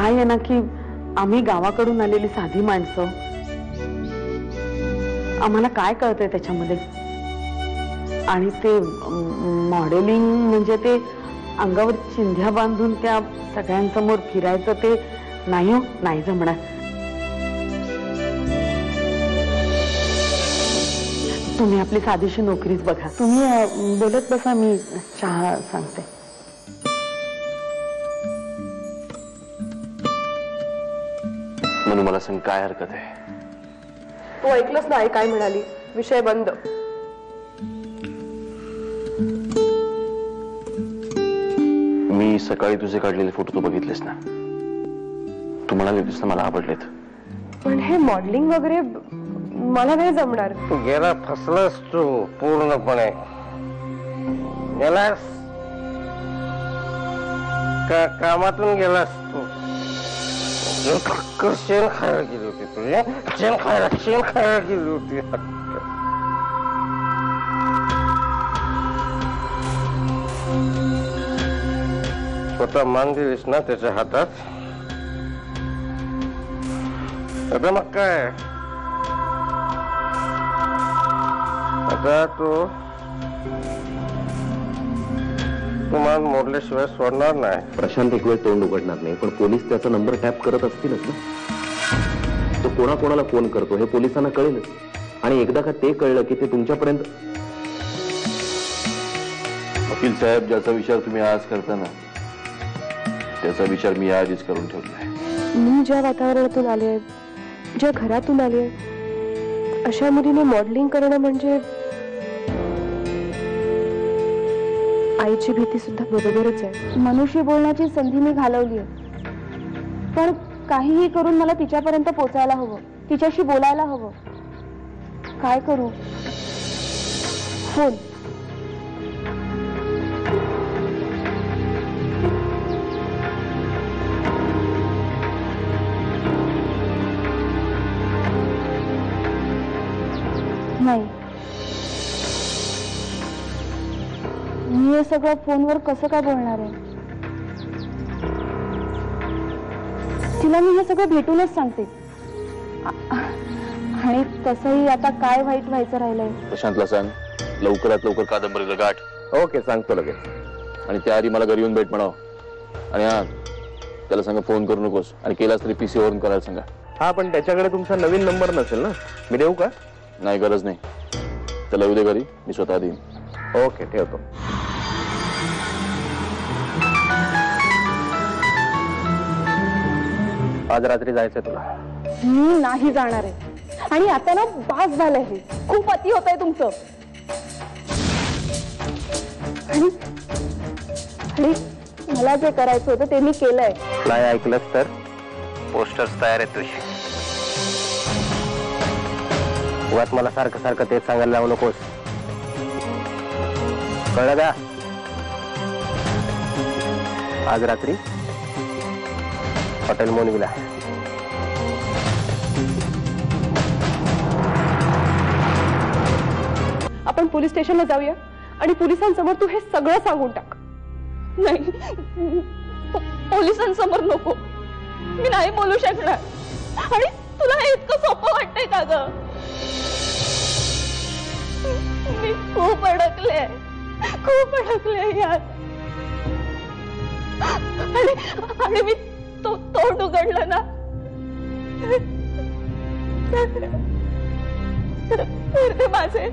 काय आहे ना की आम्ही गावाकडून आलेली साधी माणसं, आम्हाला काय कळतंय त्याच्यामध्ये. आणि ते मॉडेलिंग म्हणजे ते अंगावर चिंध्या बांधून त्या सगळ्यांसमोर फिरायचं ते नाही हो, नाही जमणार. तुम्ही आपली साधीशी नोकरीच बघा. तुम्ही बोलत बसा, मी चहा सांगते. म्हणून मला सांग, काय हरकत आहे? तू ऐकलंच नाही काय म्हणाली? विषय बंद. मी सकाळी तुझे काढलेले फोटो तू बघितलेस ना? तू म्हणाली होतीस ना मला आवडलेत. पण हे मॉडेलिंग वगैरे मला नाही जमणार. तू गेला फसलास तू पूर्णपणे. गेलास का कामातून गेलास तू? शेण खायला गेली होती तुझ्या, शेण खायला गेली होती. स्वतः मान दिलीस ना त्याच्या हातात. आता मग काय, आता तो मान मोडल्याशिवाय सोडणार नाही. प्रशांत एक वेळ तोंड उघडणार नाही, पण पोलीस त्याचा नंबर टॅप करत असतीलच ना. तो कोणाकोणाला फोन करतो हे पोलिसांना कळेलच. आणि एकदा का ते कळलं की ते तुमच्यापर्यंत. वकील साहेब, ज्याचा विचार तुम्ही आज करता ना त्याचा विचार मी आधीच करून ठेवलाय. मी ज्या वातावरणातून आले, ज्या घरातून आले, अशा मुलीने मॉडेलिंग करणं म्हणजे आईची भीती सुद्धा बरोबरच आहे. मनुष्य बोलण्याची संधी मी घालवली आहे, पण काहीही करून मला तिच्यापर्यंत पोचायला हवं, तिच्याशी बोलायला हवं. काय करू? फोन. नाही, मी हे सगळं फोनवर कसं काय बोलणार आहे? तिला मी हे सगळं भेटूनच सांगते. आणि तसंही आता काय वाईट व्हायचं राहिलंय. प्रशांतला सांग लवकरात लवकर कादंबरीला गाठ. ओके, सांगतो लगेच. आणि त्याआधी मला घरी येऊन भेट म्हणाव. आणि हा, त्याला सांगा फोन करू नकोस, आणि केलास तरी PC वरून करायला सांगा. हा, पण त्याच्याकडे तुमचा नवीन नंबर नसेल ना? मी देऊ का? नाही, गरज नाही. त्याला उद्या घरी मी स्वतः देईन. ओके, ठेवतो. आज रात्री जायचंय तुला? मी नाही जाणार आहे. आणि आता ना बास झालंय, हे खूप अति होत आहे तुमचं. आणि मला जे करायचं होतं ते मी केलंय. नाही ऐकलंस तर पोस्टर्स तयार आहेत तुझे. उगाच मला सारखं सारखं तेच सांगायला लावू नकोस, कळलं का? आज रात्री हॉटेल मोनिविला. आपण पोलीस स्टेशनला जाऊया आणि पोलिसांसमोर तू हे सगळं सांगून टाक. नाही, पोलिसांसमोर नको. मी नाही बोलू शकणार. आणि तुला हे इतकं सोपं वाटतंय का ग? मी खूप अडकले यात. आणि मी तोंड उघडलं ना तर ते माझे